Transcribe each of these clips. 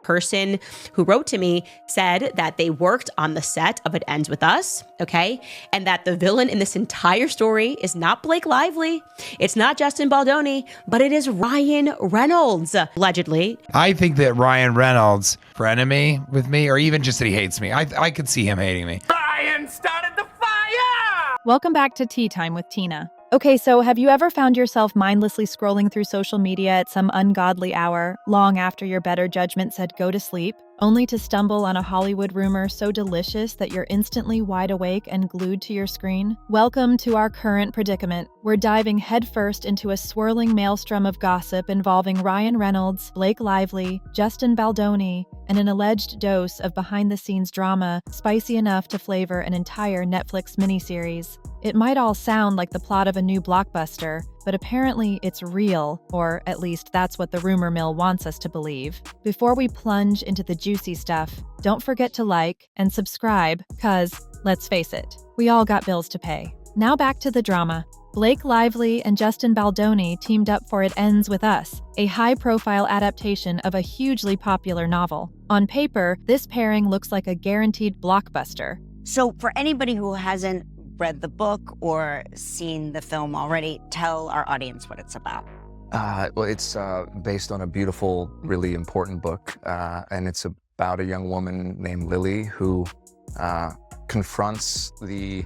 person who wrote to me said that they worked on the set of It Ends With Us, okay? And that the villain in this entire story is not Blake Lively. It's not Justin Baldoni, but it is Ryan Reynolds, allegedly. I think that Ryan Reynolds, frenemy with me, or even just that he hates me. I could see him hating me. Ryan started the fire! Welcome back to Tea Time with Tina. Okay, so have you ever found yourself mindlessly scrolling through social media at some ungodly hour, long after your better judgment said go to sleep, only to stumble on a Hollywood rumor so delicious that you're instantly wide awake and glued to your screen? Welcome to our current predicament. We're diving headfirst into a swirling maelstrom of gossip involving Ryan Reynolds, Blake Lively, Justin Baldoni, and an alleged dose of behind-the-scenes drama spicy enough to flavor an entire Netflix miniseries. It might all sound like the plot of a new blockbuster, but apparently it's real, or at least that's what the rumor mill wants us to believe. Before we plunge into the juicy stuff, don't forget to like and subscribe, cause, let's face it, we all got bills to pay. Now back to the drama. Blake Lively and Justin Baldoni teamed up for It Ends With Us, a high-profile adaptation of a hugely popular novel. On paper, this pairing looks like a guaranteed blockbuster. So for anybody who hasn't read the book or seen the film already, tell our audience what it's about. Well, it's based on a beautiful, really important book, and it's about a young woman named Lily who confronts the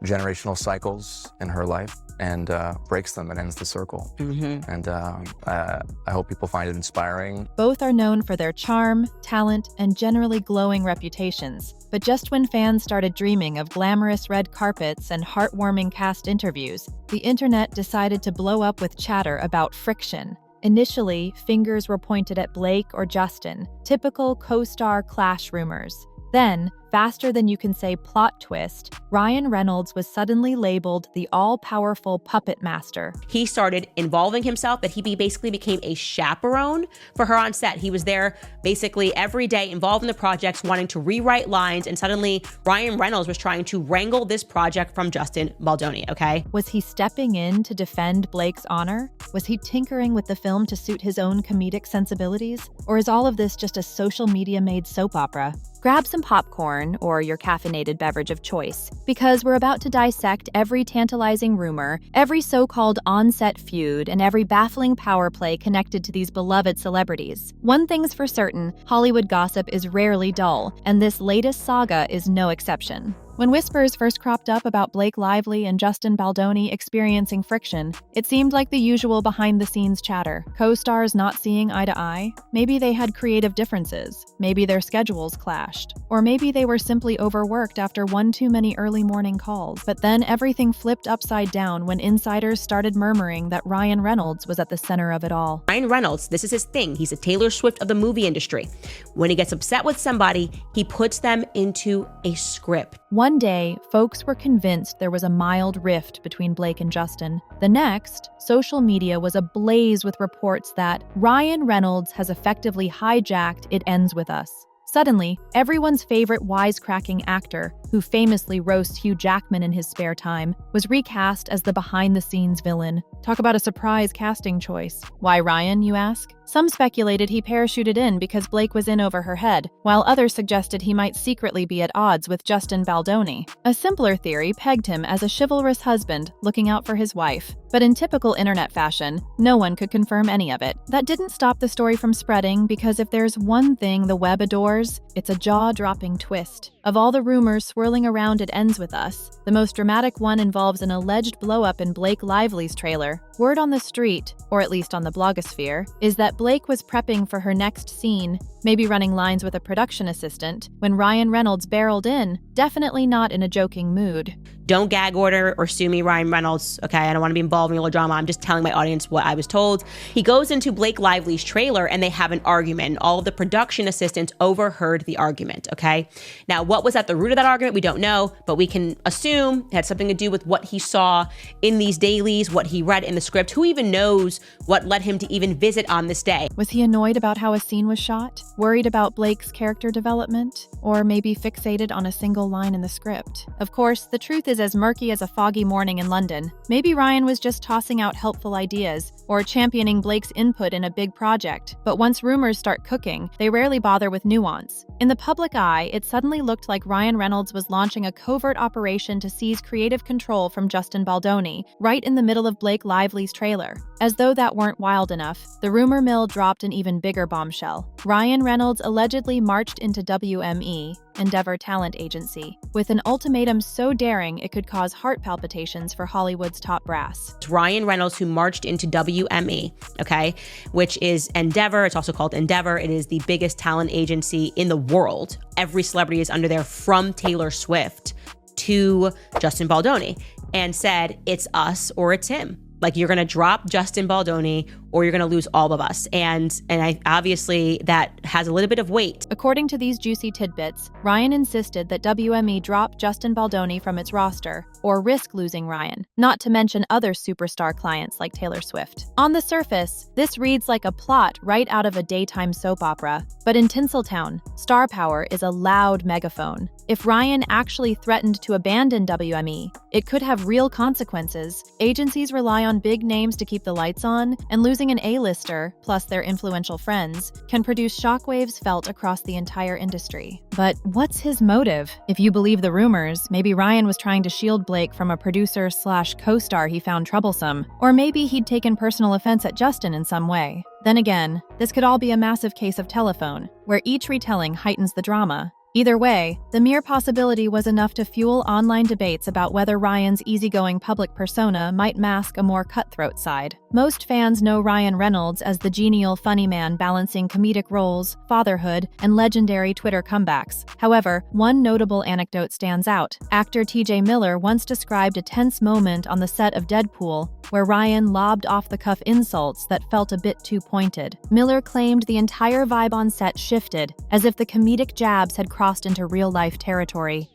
generational cycles in her life and breaks them and ends the circle. And I hope people find it inspiring. Both are known for their charm, talent, and generally glowing reputations. But just when fans started dreaming of glamorous red carpets and heartwarming cast interviews, the internet decided to blow up with chatter about friction. Initially, fingers were pointed at Blake or Justin, typical co-star clash rumors. Then, faster than you can say plot twist, Ryan Reynolds was suddenly labeled the all-powerful puppet master. He started involving himself, that he basically became a chaperone for her on set. He was there basically every day, involved in the projects, wanting to rewrite lines, and suddenly Ryan Reynolds was trying to wrangle this project from Justin Baldoni, okay? Was he stepping in to defend Blake's honor? Was he tinkering with the film to suit his own comedic sensibilities? Or is all of this just a social media-made soap opera? Grab some popcorn or your caffeinated beverage of choice, because we're about to dissect every tantalizing rumor, every so-called on-set feud, and every baffling power play connected to these beloved celebrities. One thing's for certain, Hollywood gossip is rarely dull, and this latest saga is no exception. When whispers first cropped up about Blake Lively and Justin Baldoni experiencing friction, it seemed like the usual behind-the-scenes chatter. Co-stars not seeing eye to eye? Maybe they had creative differences. Maybe their schedules clashed. Or maybe they were simply overworked after one too many early morning calls. But then everything flipped upside down when insiders started murmuring that Ryan Reynolds was at the center of it all. Ryan Reynolds, this is his thing. He's a Taylor Swift of the movie industry. When he gets upset with somebody, he puts them into a script. One day, folks were convinced there was a mild rift between Blake and Justin. The next, social media was ablaze with reports that Ryan Reynolds has effectively hijacked It Ends With Us. Suddenly, everyone's favorite wisecracking actor, who famously roasts Hugh Jackman in his spare time, was recast as the behind-the-scenes villain. Talk about a surprise casting choice. Why Ryan, you ask? Some speculated he parachuted in because Blake was in over her head, while others suggested he might secretly be at odds with Justin Baldoni. A simpler theory pegged him as a chivalrous husband looking out for his wife. But in typical internet fashion, no one could confirm any of it. That didn't stop the story from spreading, because if there's one thing the web adores, it's a jaw-dropping twist. Of all the rumors swirling around It Ends With Us, the most dramatic one involves an alleged blow-up in Blake Lively's trailer. Word on the street, or at least on the blogosphere, is that Blake was prepping for her next scene, maybe running lines with a production assistant, when Ryan Reynolds barreled in, definitely not in a joking mood. Don't gag order or sue me, Ryan Reynolds. Okay, I don't want to be involved in your drama. I'm just telling my audience what I was told. He goes into Blake Lively's trailer and they have an argument, and all of the production assistants overheard the argument, okay? Now, what was at the root of that argument? We don't know, but we can assume it had something to do with what he saw in these dailies, what he read in the script. Who even knows what led him to even visit on this day? Was he annoyed about how a scene was shot? Worried about Blake's character development? Or maybe fixated on a single line in the script? Of course, the truth is as murky as a foggy morning in London. Maybe Ryan was just tossing out helpful ideas or championing Blake's input in a big project. But once rumors start cooking, they rarely bother with nuance. In the public eye, it suddenly looked like Ryan Reynolds was launching a covert operation to seize creative control from Justin Baldoni, right in the middle of Blake Lively's trailer. As though that weren't wild enough, the rumor mill dropped an even bigger bombshell. Ryan Reynolds allegedly marched into WME, Endeavor Talent Agency, with an ultimatum so daring it could cause heart palpitations for Hollywood's top brass. It's Ryan Reynolds who marched into WME, okay, which is Endeavor. It's also called Endeavor. It is the biggest talent agency in the world. Every celebrity is under there, from Taylor Swift to Justin Baldoni, and said, it's us or it's him. Like, you're going to drop Justin Baldoni or you're going to lose all of us. And obviously that has a little bit of weight. According to these juicy tidbits, Ryan insisted that WME drop Justin Baldoni from its roster or risk losing Ryan, not to mention other superstar clients like Taylor Swift. On the surface, this reads like a plot right out of a daytime soap opera. But in Tinseltown, star power is a loud megaphone. If Ryan actually threatened to abandon WME, it could have real consequences. Agencies rely on big names to keep the lights on, and losing an A-lister, plus their influential friends, can produce shockwaves felt across the entire industry. But what's his motive? If you believe the rumors, maybe Ryan was trying to shield Blake from a producer/co-star he found troublesome, or maybe he'd taken personal offense at Justin in some way. Then again, this could all be a massive case of telephone, where each retelling heightens the drama. Either way, the mere possibility was enough to fuel online debates about whether Ryan's easygoing public persona might mask a more cutthroat side. Most fans know Ryan Reynolds as the genial, funny man balancing comedic roles, fatherhood, and legendary Twitter comebacks. However, one notable anecdote stands out. Actor TJ Miller once described a tense moment on the set of Deadpool, where Ryan lobbed off-the-cuff insults that felt a bit too pointed. Miller claimed the entire vibe on set shifted, as if the comedic jabs had crossed into real-life territory.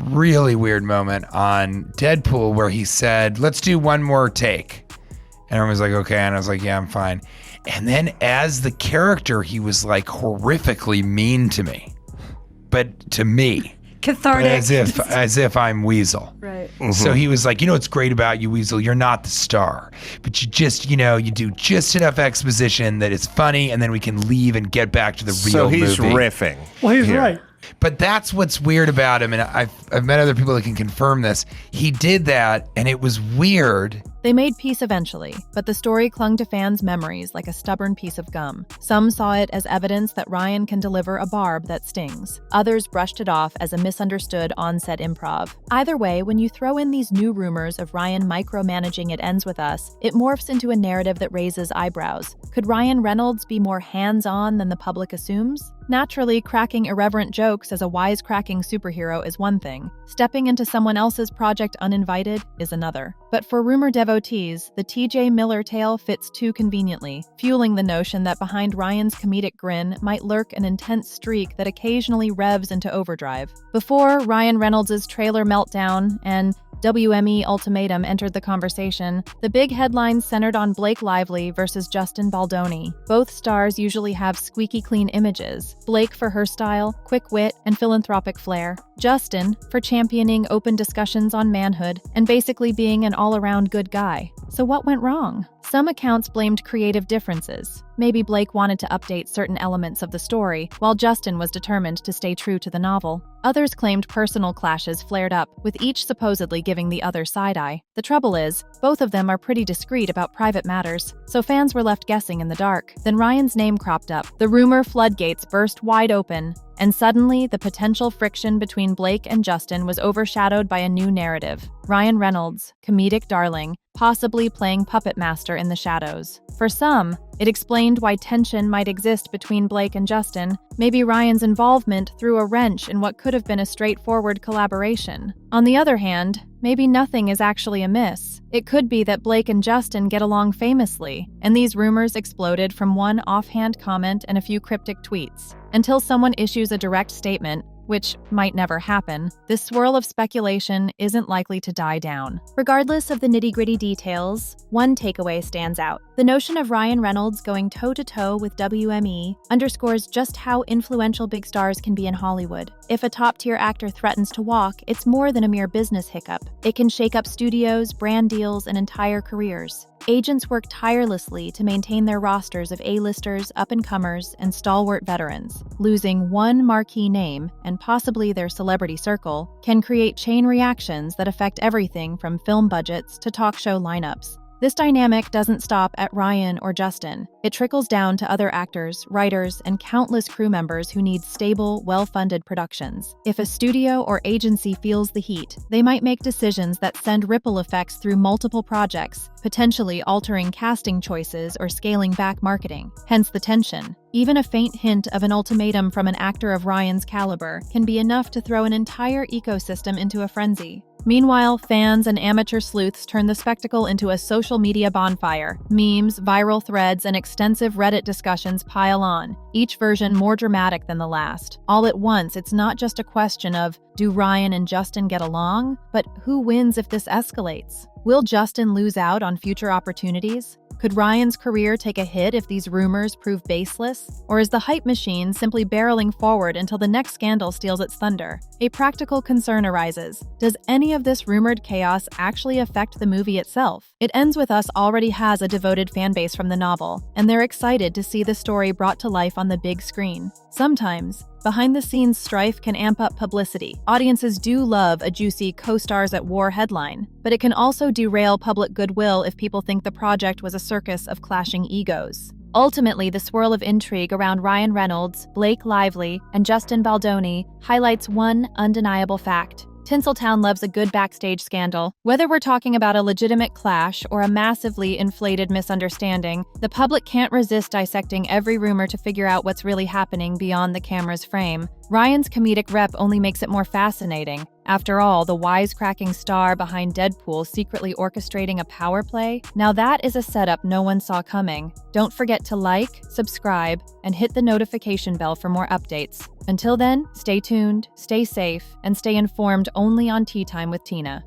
Really weird moment on Deadpool where he said, let's do one more take. And everyone was like, okay. And I was like, yeah, I'm fine. And then as the character, he was like horrifically mean to me. But to me. Cathartic. But as if I'm Weasel. Right. Mm-hmm. So he was like, you know what's great about you, Weasel? You're not the star. But you just, you do just enough exposition that it's funny, and then we can leave and get back to the real movie. So he's riffing. Well, he's right. But that's what's weird about him, and I've met other people that can confirm this. He did that, and it was weird. They made peace eventually, but the story clung to fans' memories like a stubborn piece of gum. Some saw it as evidence that Ryan can deliver a barb that stings. Others brushed it off as a misunderstood on-set improv. Either way, when you throw in these new rumors of Ryan micromanaging It Ends With Us, it morphs into a narrative that raises eyebrows. Could Ryan Reynolds be more hands-on than the public assumes? Naturally, cracking irreverent jokes as a wisecracking superhero is one thing. Stepping into someone else's project uninvited is another. But for rumor devotees, the TJ Miller tale fits too conveniently, fueling the notion that behind Ryan's comedic grin might lurk an intense streak that occasionally revs into overdrive. Before Ryan Reynolds' trailer meltdown and WME ultimatum entered the conversation, the big headlines centered on Blake Lively versus Justin Baldoni. Both stars usually have squeaky clean images. Blake for her style, quick wit, and philanthropic flair. Justin for championing open discussions on manhood and basically being an all-around good guy. So what went wrong? Some accounts blamed creative differences. Maybe Blake wanted to update certain elements of the story, while Justin was determined to stay true to the novel. Others claimed personal clashes flared up, with each supposedly giving the other side-eye. The trouble is, both of them are pretty discreet about private matters, so fans were left guessing in the dark. Then Ryan's name cropped up. The rumor floodgates burst wide open, and suddenly the potential friction between Blake and Justin was overshadowed by a new narrative. Ryan Reynolds, comedic darling, possibly playing puppet master in the shadows. For some, it explained why tension might exist between Blake and Justin. Maybe Ryan's involvement threw a wrench in what could have been a straightforward collaboration. On the other hand, maybe nothing is actually amiss. It could be that Blake and Justin get along famously, and these rumors exploded from one offhand comment and a few cryptic tweets. Until someone issues a direct statement, which might never happen, this swirl of speculation isn't likely to die down. Regardless of the nitty-gritty details, one takeaway stands out. The notion of Ryan Reynolds going toe-to-toe with WME underscores just how influential big stars can be in Hollywood. If a top-tier actor threatens to walk, it's more than a mere business hiccup. It can shake up studios, brand deals, and entire careers. Agents work tirelessly to maintain their rosters of A-listers, up-and-comers, and stalwart veterans. Losing one marquee name, and possibly their celebrity circle, can create chain reactions that affect everything from film budgets to talk show lineups. This dynamic doesn't stop at Ryan or Justin. It trickles down to other actors, writers, and countless crew members who need stable, well-funded productions. If a studio or agency feels the heat, they might make decisions that send ripple effects through multiple projects, potentially altering casting choices or scaling back marketing. Hence the tension. Even a faint hint of an ultimatum from an actor of Ryan's caliber can be enough to throw an entire ecosystem into a frenzy. Meanwhile, fans and amateur sleuths turn the spectacle into a social media bonfire. Memes, viral threads, and extensive Reddit discussions pile on, each version more dramatic than the last. All at once, it's not just a question of, do Ryan and Justin get along? But who wins if this escalates? Will Justin lose out on future opportunities? Could Ryan's career take a hit if these rumors prove baseless? Or is the hype machine simply barreling forward until the next scandal steals its thunder? A practical concern arises. Does any of this rumored chaos actually affect the movie itself? It Ends With Us already has a devoted fanbase from the novel, and they're excited to see the story brought to life on the big screen. Sometimes, behind-the-scenes strife can amp up publicity. Audiences do love a juicy co-stars at war headline, but it can also derail public goodwill if people think the project was a circus of clashing egos. Ultimately, the swirl of intrigue around Ryan Reynolds, Blake Lively, and Justin Baldoni highlights one undeniable fact. Tinseltown loves a good backstage scandal. Whether we're talking about a legitimate clash or a massively inflated misunderstanding, the public can't resist dissecting every rumor to figure out what's really happening beyond the camera's frame. Ryan's comedic rep only makes it more fascinating. After all, the wisecracking star behind Deadpool secretly orchestrating a power play? Now that is a setup no one saw coming. Don't forget to like, subscribe, and hit the notification bell for more updates. Until then, stay tuned, stay safe, and stay informed only on Tea Time with Tina.